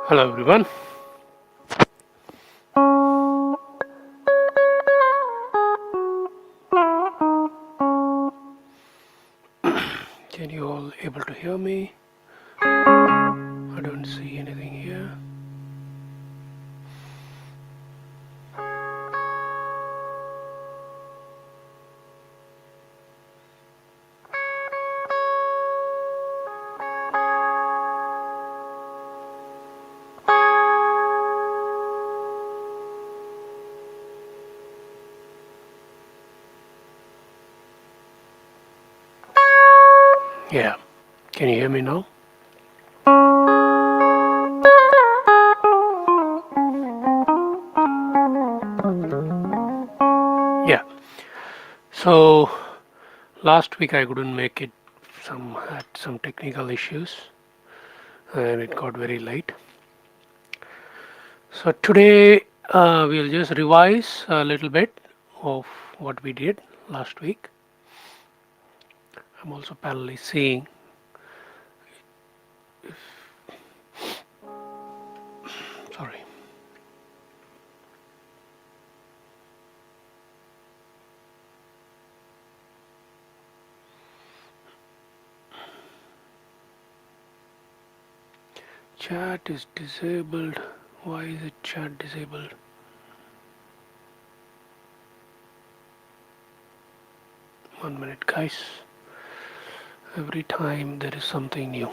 Hello everyone. Can you all able to hear me? I don't see anything here. Yeah. Can you hear me now? Yeah. So last week I couldn't make it. Some had some technical issues and it got very late. So today we'll just revise a little bit of what we did last week. I'm also parallelly seeing. Sorry. Chat is disabled. Why is it chat disabled? One minute, guys. Every time there is something new.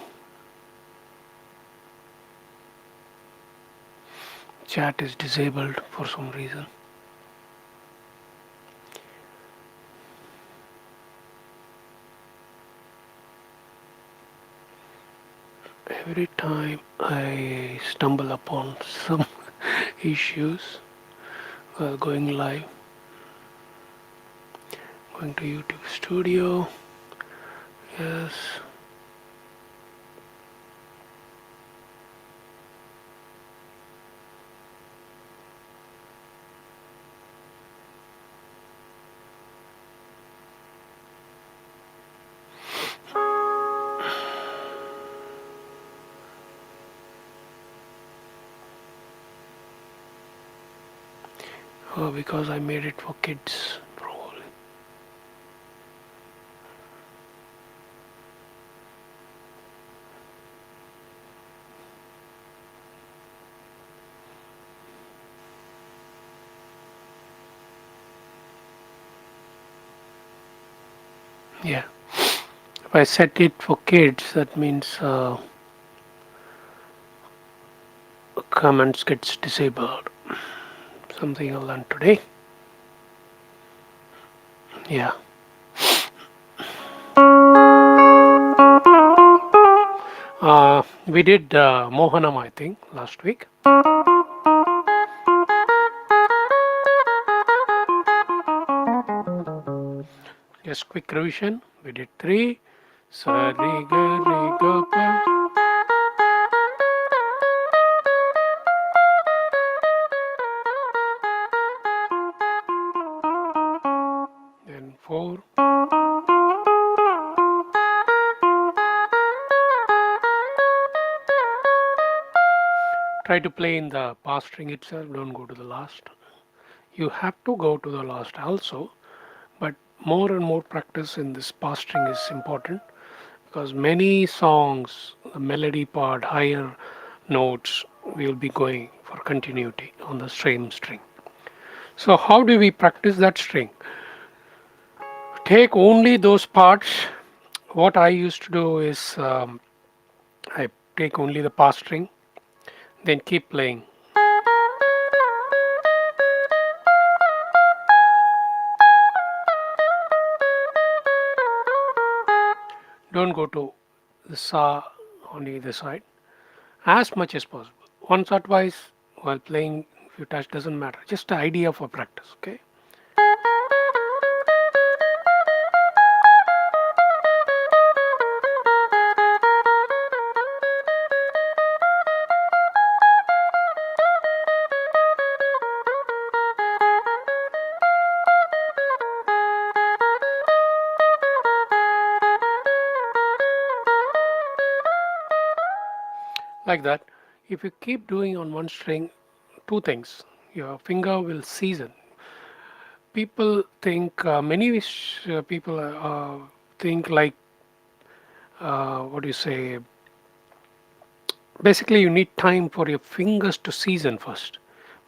Chat is disabled for some reason. Every time I stumble upon some issues while going live, going to YouTube Studio. Yes. Oh, because I made it for kids, probably. Yeah. If I set it for kids, that means comments gets disabled. Something I learned today. Yeah. We did Mohanam, I think, last week. Just quick revision. We did three. Sa re ga re ga pa. Then four. Try to play in the past string itself. Don't go to the last. You have to go to the last also, but more and more practice in this past string is important because many songs, the melody part, higher notes will be going for continuity on the same string. So how do we practice that string? Take only those parts. What I used to do is I take only the past string, then keep playing. Don't go to the sa on either side as much as possible. Once or twice while playing, if you touch, doesn't matter. Just the idea for practice, okay? Like that. If you keep doing on one string, two things, your finger will season. People think, people think like, what do you say, basically you need time for your fingers to season first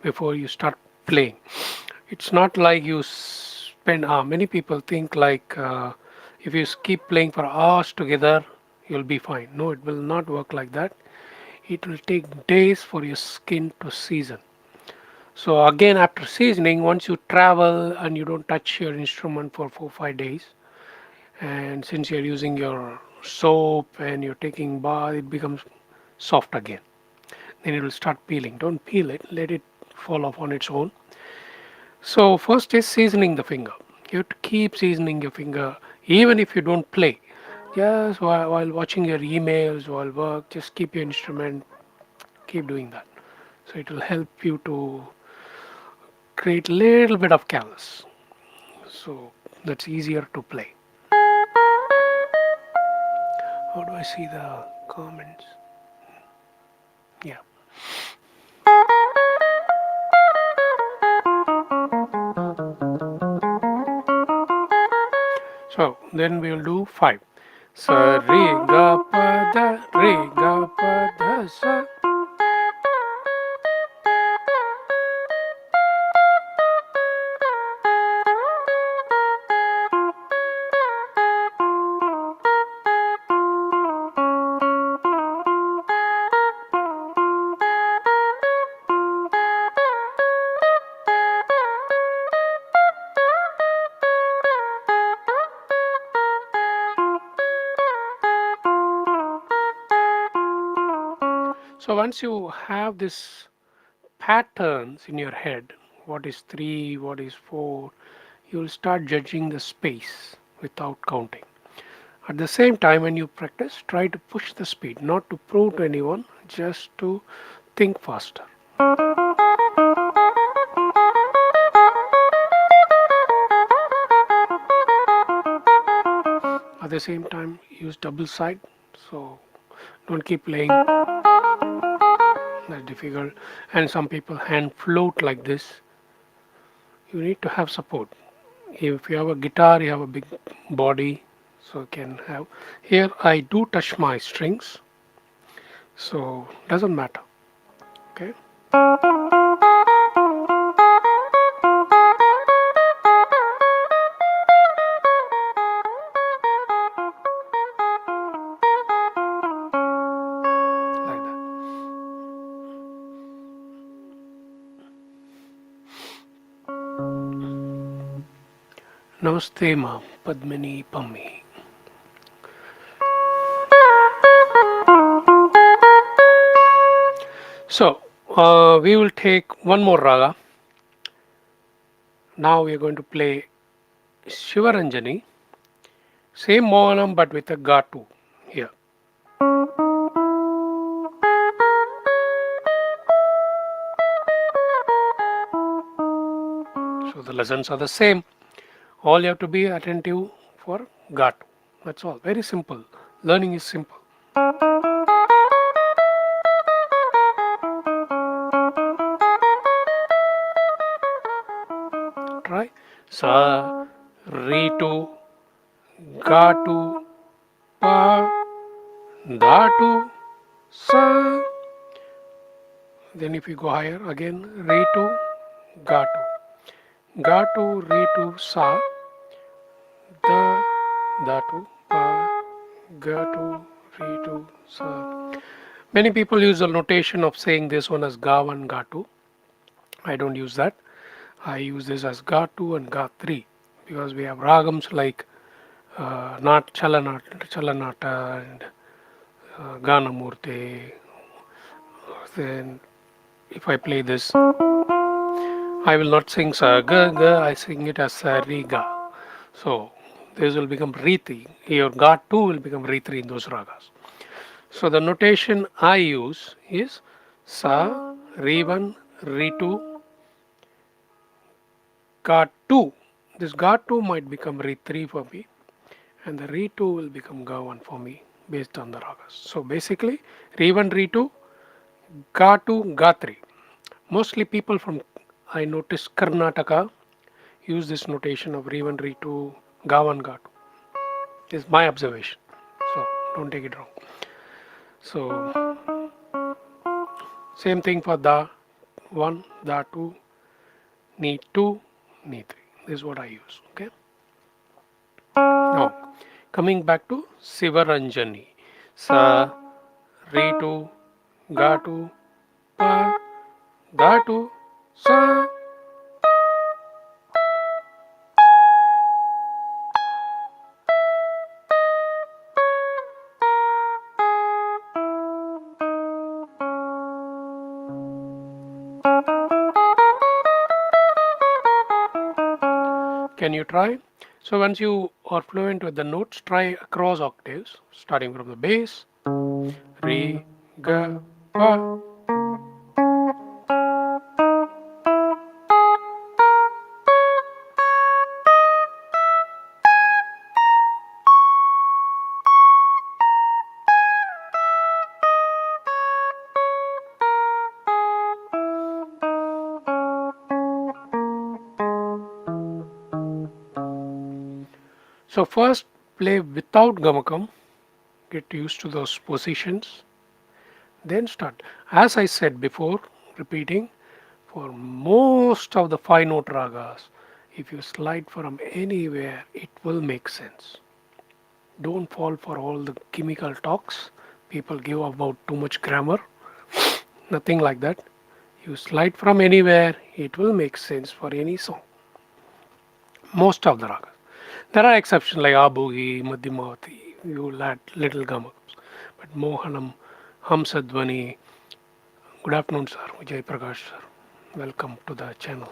before you start playing. It's not like you spend, many people think like, if you keep playing for hours together, you'll be fine. No, it will not work like that. It will take days for your skin to season. So again, after seasoning, once you travel and you don't touch your instrument for 4 5 days, and since you're using your soap and you're taking bath, it becomes soft again. Then it will start peeling. Don't peel it, let it fall off on its own. So first is seasoning the finger. You have to keep seasoning your finger even if you don't play. Just while watching your emails, while work, just keep your instrument, keep doing that. So it will help you to create little bit of callus. So that's easier to play. How do I see the comments? Yeah. So then we'll do five. Sa re ga pa da re ga pa da sa. So once you have this patterns in your head, what is three, what is four, you'll start judging the space without counting. At the same time, when you practice, try to push the speed, not to prove to anyone, just to think faster. At the same time, use double side, so don't keep playing. That's difficult. And some people hand float like this. You need to have support. If you have a guitar, you have a big body, so you can have. Here I do touch my strings, so doesn't matter. Okay. Like that. Namaste ma Padmini Pammi. So we will take one more raga. Now we are going to play Shivaranjani, same Mohanam but with a Gatu here. So the lessons are the same. All you have to be attentive for Gatu. That's all. Very simple. Learning is simple. Try. Sa, re to, ga to, pa, da to, sa. Then if you go higher again, re to, ga to, re to, sa, da, to, pa, ga to, re to, sa. Many people use the notation of saying this one as ga 1, ga 2. I don't use that. I use this as ga 2 and ga 3 because we have ragams like not Chalanata and Ganamurti. Then if I play this, I will not sing sa ga ga, I sing it as sa re ga. So this will become re 3. Your ga 2 will become re 3 in those ragas. So the notation I use is sa, re 1, re 2, ga 2. This ga 2 might become re 3 for me, and the re 2 will become ga 1 for me based on the ragas. So basically, re 1, re 2, Gatu, Gatri. Mostly people from, I noticed, Karnataka use this notation of Revan, Ritu, Gavan, Gatu. This is my observation. So don't take it wrong. So same thing for da 1, da 2, ni 2, ni 3. This is what I use. Okay. Now coming back to Sivaranjani. Sa, Ritu, Gatu, pa, Gatu, sa. Can you try? So once you are fluent with the notes, try across octaves, starting from the bass, re, ga, pa. So first play without gamakam, get used to those positions, then start. As I said before, repeating, for most of the 5 note ragas, if you slide from anywhere, it will make sense. Don't fall for all the chemical talks people give about too much grammar. Nothing like that. You slide from anywhere, it will make sense for any song. Most of the ragas. There are exceptions like Abhugi, Madhimavati, you will add little gamaks. But Mohanam, Hamsadvani, good afternoon, sir. Vijay Prakash, sir. Welcome to the channel.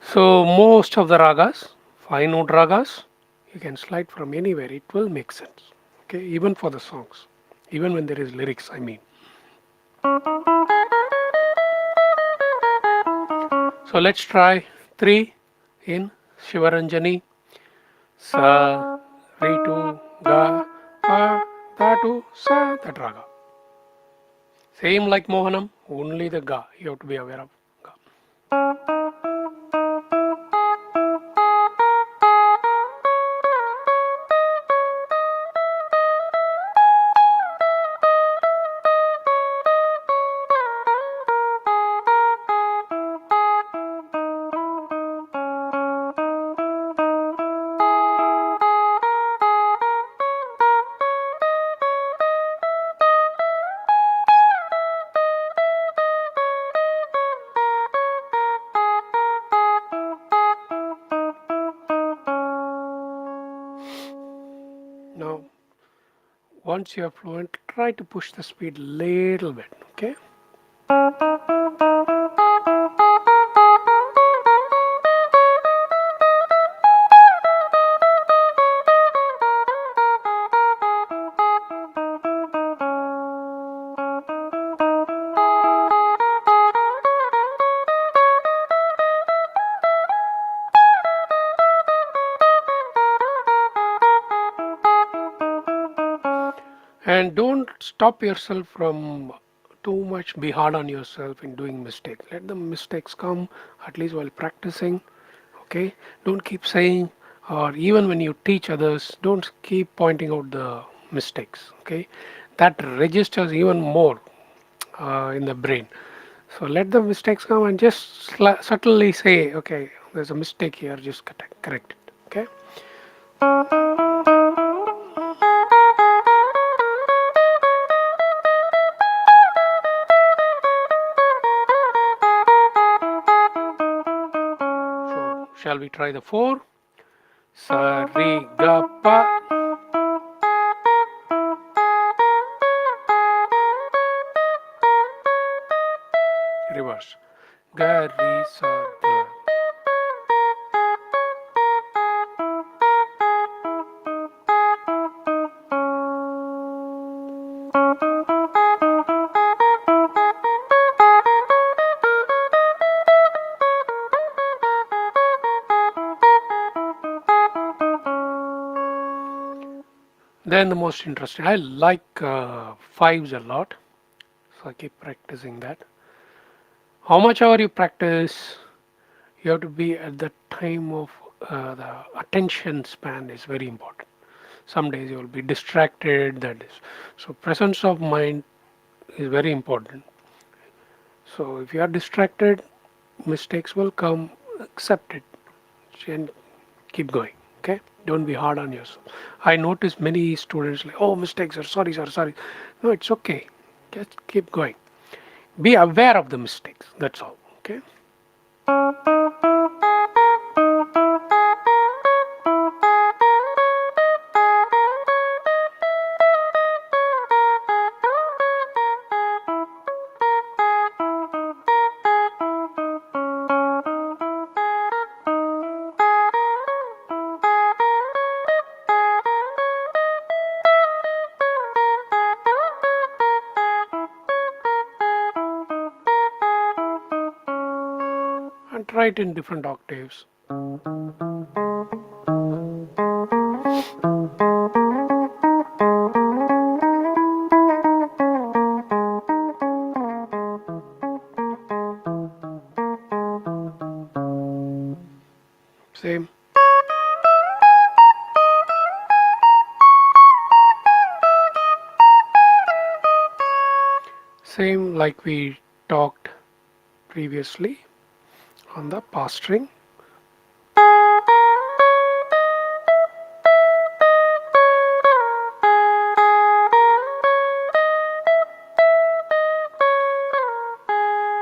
So, most of the ragas, 5 note ragas, you can slide from anywhere, it will make sense. Okay, even for the songs, even when there is lyrics, I mean. So, let's try 3 in Shivaranjani. Sa, Ritu, Ga, Pa, Datu, Sa, that raga. Same like Mohanam, only the Ga, you have to be aware of Ga. Now, once you are fluent, try to push the speed little bit, okay? And don't stop yourself from too much, be hard on yourself in doing mistakes. Let the mistakes come at least while practicing. Okay, don't keep saying, or even when you teach others, don't keep pointing out the mistakes. Okay, that registers even more in the brain. So let the mistakes come and just subtly say, okay, there's a mistake here, just correct it. Okay. So shall we try the 4? Sa, re, ga, pa. Reverse. Ga, re, sa, ga. Then the most interesting, I like 5s a lot. So keep practicing that. How much ever you practice, you have to be at the time of the attention span is very important. Some days you will be distracted. That is so. Presence of mind is very important. So if you are distracted, mistakes will come. Accept it and keep going. Okay, don't be hard on yourself. I notice many students like, oh, mistakes, or sorry, sir, sorry. No, it's okay. Just keep going. Be aware of the mistakes. That's all. Okay. And try it in different octaves. Same. Same like we talked previously on the past string.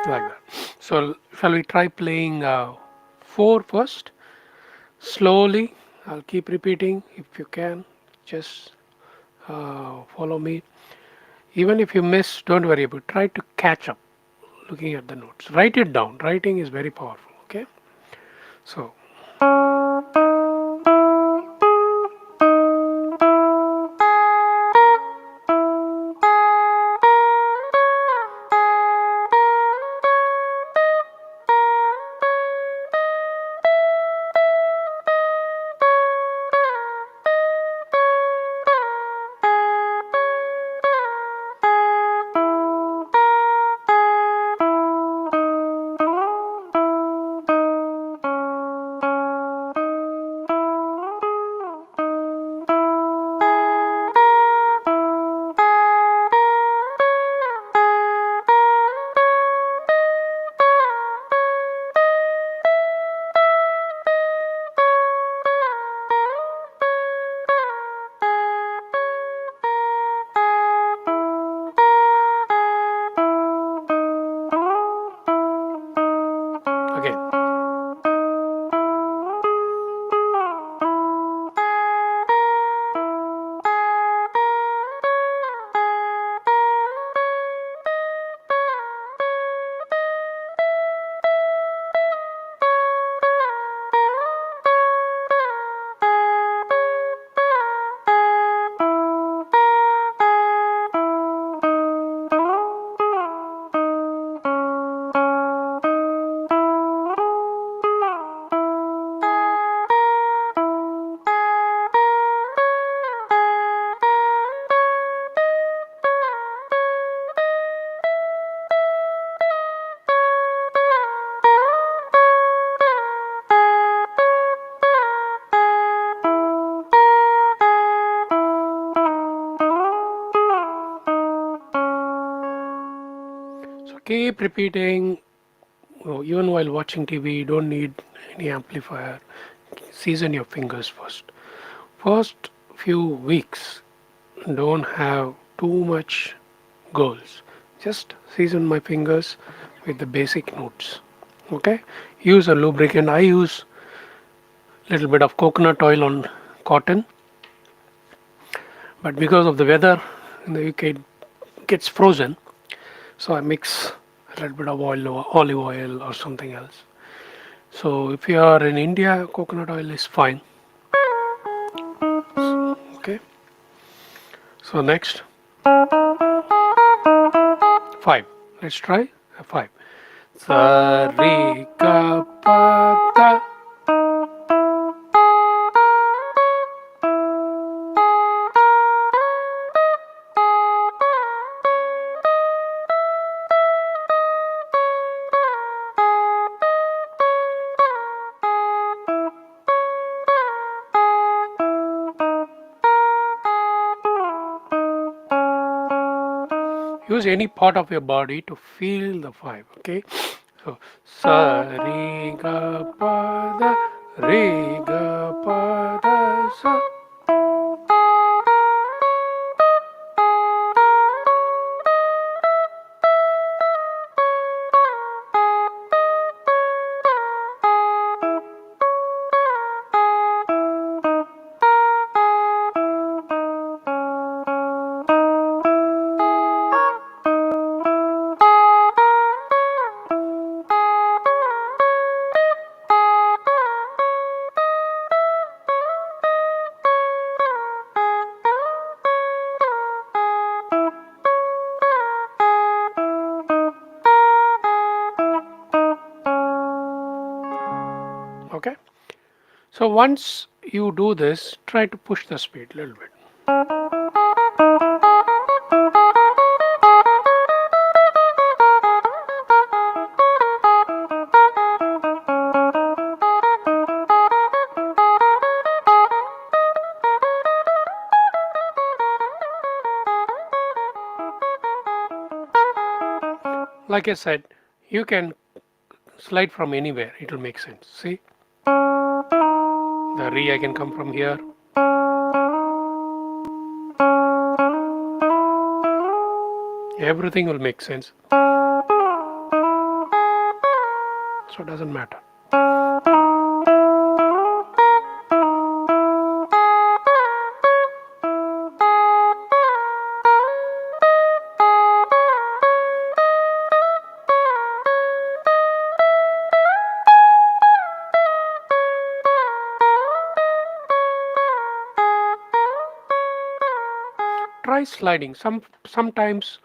Like that. So shall we try playing 4 first? Slowly. I'll keep repeating if you can. Just follow me. Even if you miss, don't worry about it. Try to catch up looking at the notes. Write it down. Writing is very powerful. Okay. So again. So keep repeating. Oh, even while watching TV, you don't need any amplifier. Season your fingers first. First few weeks, don't have too much goals. Just season my fingers with the basic notes. Okay. Use a lubricant. I use little bit of coconut oil on cotton, but because of the weather in the UK, it gets frozen. So I mix a little bit of olive oil or something else. So if you are in India, coconut oil is fine. Okay. So next 5. Let's try a 5. Sa re ga pa da. Use any part of your body to feel the five. Okay, so sa re ga pa da re ga pa da sa. Okay, so once you do this, try to push the speed a little bit. Like I said, you can slide from anywhere, it will make sense. See, the re I can come from here, everything will make sense, so it doesn't matter. Try sliding. Sometimes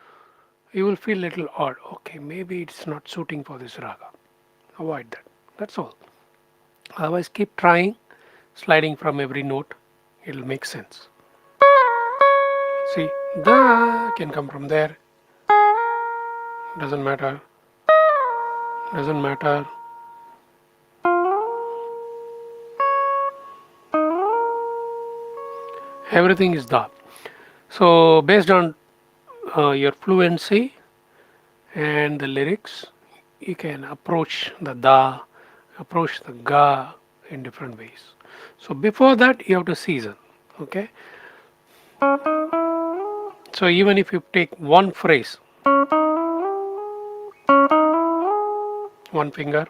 you will feel little odd. Okay, maybe it's not suiting for this raga. Avoid that. That's all. Otherwise, keep trying, sliding from every note. It'll make sense. See, da can come from there. Doesn't matter. Doesn't matter. Everything is da. So based on your fluency and the lyrics, you can approach the da, approach the ga in different ways. So before that, you have to season. Okay. So even if you take one phrase, one finger,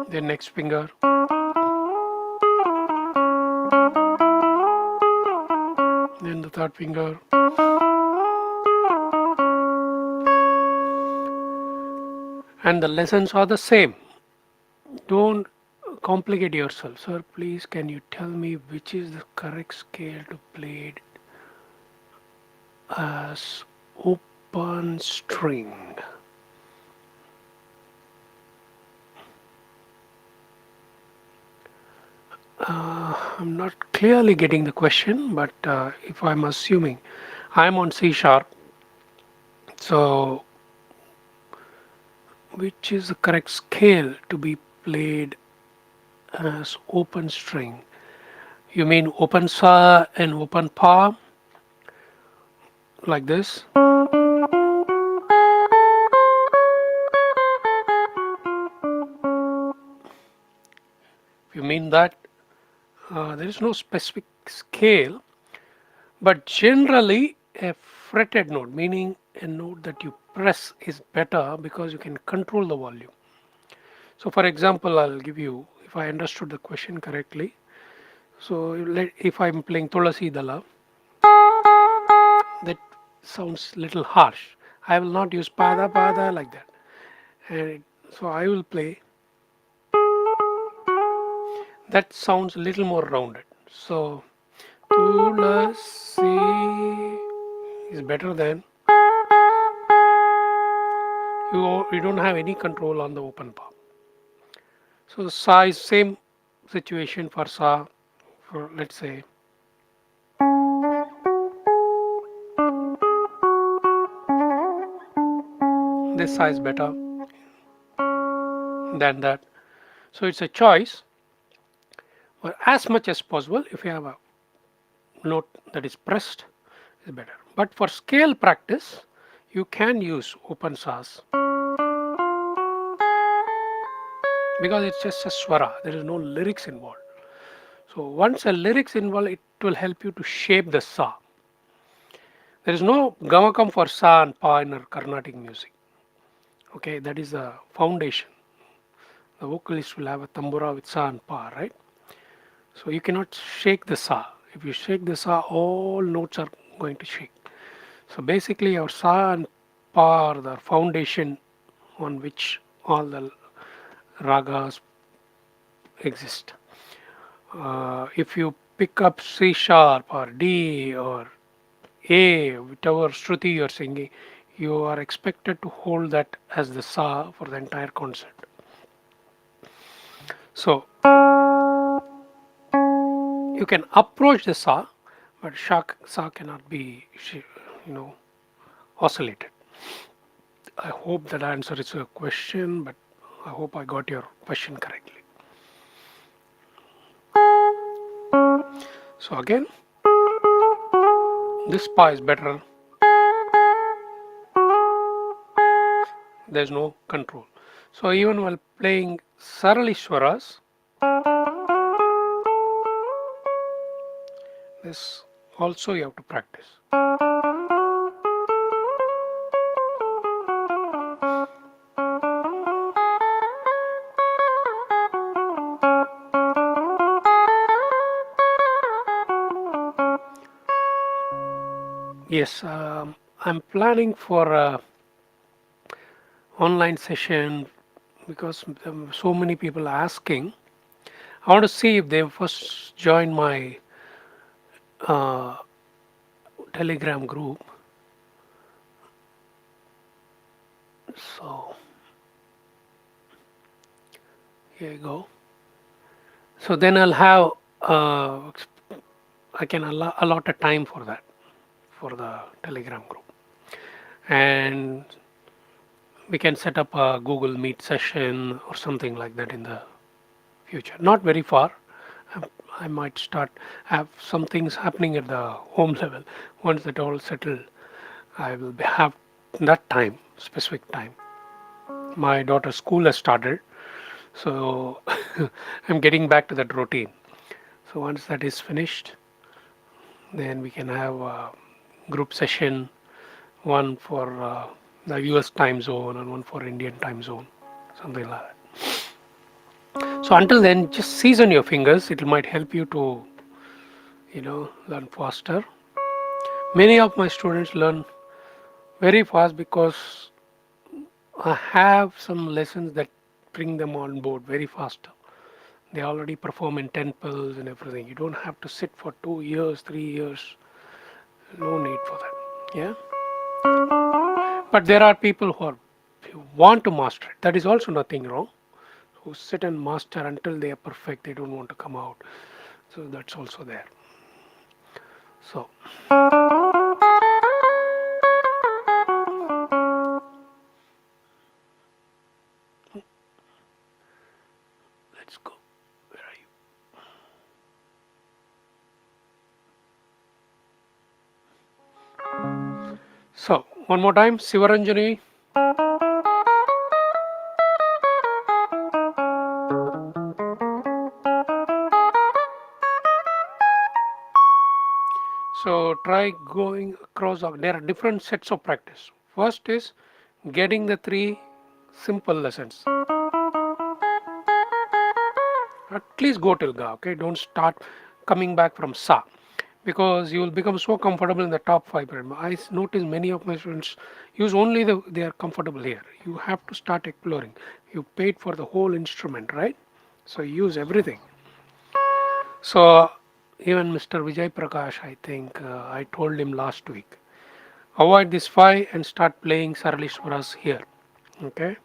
then next finger, then the third finger, and the lessons are the same. Don't complicate yourself. Sir, please can you tell me which is the correct scale to play it as open string? I'm not clearly getting the question, but if I'm assuming I'm on C sharp, so which is the correct scale to be played as open string? You mean open sa and open pa like this? If you mean that, there is no specific scale, but generally a fretted note, meaning a note that you press, is better because you can control the volume. So, for example, I'll give you, if I understood the question correctly. So, if I'm playing Tulasi Dala, that sounds little harsh. I will not use pada pada like that. And so I will play, that sounds a little more rounded. So Tulasi is better than, you don't have any control on the open palm. So sa is same situation for sa, for let's say this sa is better than that. So it's a choice. or as much as possible. If you have a note that is pressed, is better. But for scale practice, you can use open saws because it's just a swara. There is no lyrics involved. So once a lyrics involved, it will help you to shape the sa. There is no gamakam for sa and pa in our Carnatic music. Okay, that is the foundation. The vocalist will have a tambura with sa and pa, right? So you cannot shake the sa. If you shake the sa, all notes are going to shake. So basically, our sa and pa are the foundation on which all the ragas exist. If you pick up C sharp or D or A, whichever Shruti you are singing, you are expected to hold that as the sa for the entire concert. So you can approach the sa, but sa cannot be, oscillated. I hope that answers your question, but I hope I got your question correctly. So again, this pa is better. There's no control. So even while playing Saralishwaras, this also you have to practice. Yes, I'm planning for a online session because so many people are asking. I want to see if they first join my uh, Telegram group. So here you go. So then I'll have I can allot a time for that for the Telegram group, and we can set up a Google Meet session or something like that in the future. Not very far. Um, I might start have some things happening at the home level. Once that all settled, I will have that time, specific time. My daughter's school has started, so I'm getting back to that routine. So once that is finished, then we can have a group session, one for the US time zone and one for Indian time zone, something like that. So until then, just season your fingers. It might help you to, learn faster. Many of my students learn very fast because I have some lessons that bring them on board very fast. They already perform in temples and everything. You don't have to sit for 2 years, 3 years. No need for that. Yeah. But there are people who want to master it. That is also nothing wrong. Who sit and master until they are perfect. They don't want to come out. So that's also there. So let's go. Where are you? So one more time, Sivaranjani. So try going across. There are different sets of practice. First is getting the three simple lessons. At least go till Ga. Okay, don't start coming back from Sa, because you will become so comfortable in the top five. I notice many of my students use only they are comfortable here. You have to start exploring. You paid for the whole instrument, right? So use everything. So even Mr. Vijay Prakash, I think I told him last week, avoid this five and start playing Saralishwaras here. Okay.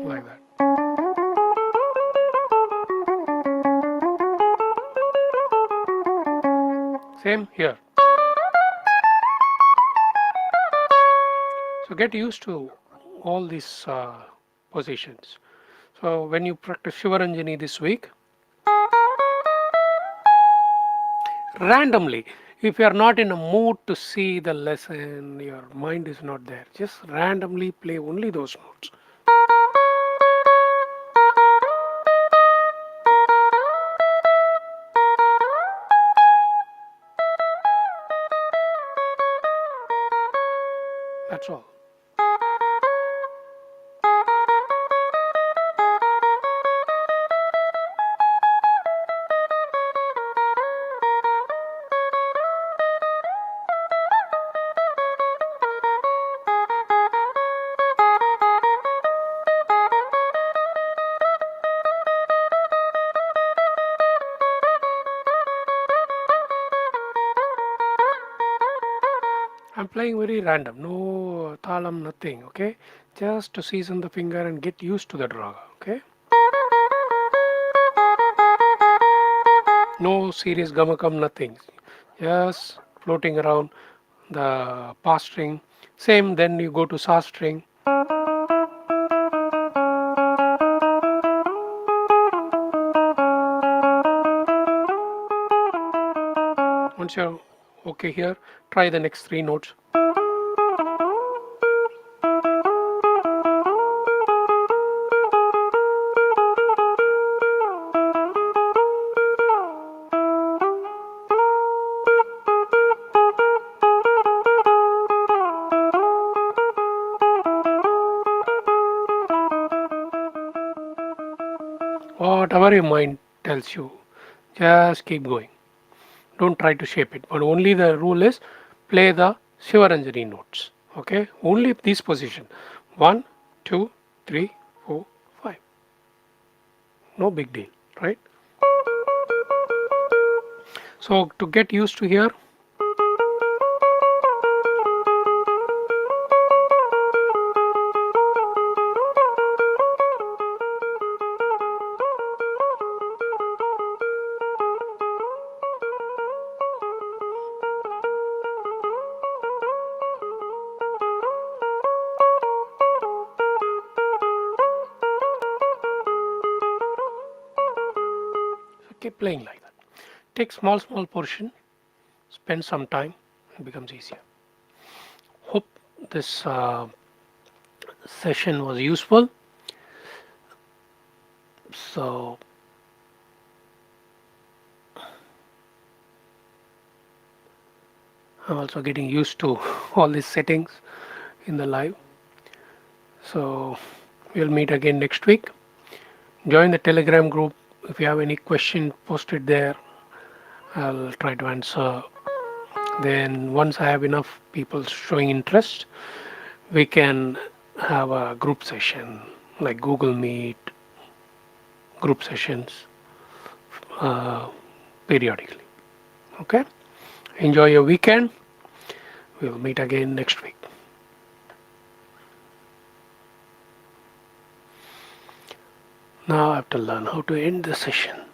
Like that. Same here. So get used to all these positions. So when you practice Shivaranjani this week, randomly, if you are not in a mood to see the lesson, your mind is not there, just randomly play only those notes. That's all. I'm playing very random, no talam, nothing, okay? Just to season the finger and get used to the raga, okay? No serious gamakam, nothing. Just floating around the pa string. Same, then you go to sa string. Once you're okay here, try the next three notes. Whatever your mind tells you, just keep going. Don't try to shape it. But only the rule is play the Shivaranjani notes. Okay? Only this position. 1, 2, 3, 4, 5. No big deal, right? So to get used to here, keep playing like that. Take small portion, spend some time, it becomes easier. Hope this session was useful. So I'm also getting used to all these settings in the live. So we'll meet again next week. Join the Telegram group. If you have any question, post it there. I'll try to answer. Then once I have enough people showing interest, we can have a group session like Google Meet, group sessions uh, periodically. Okay? Enjoy your weekend. We'll meet again next week. Now I have to learn how to end the session.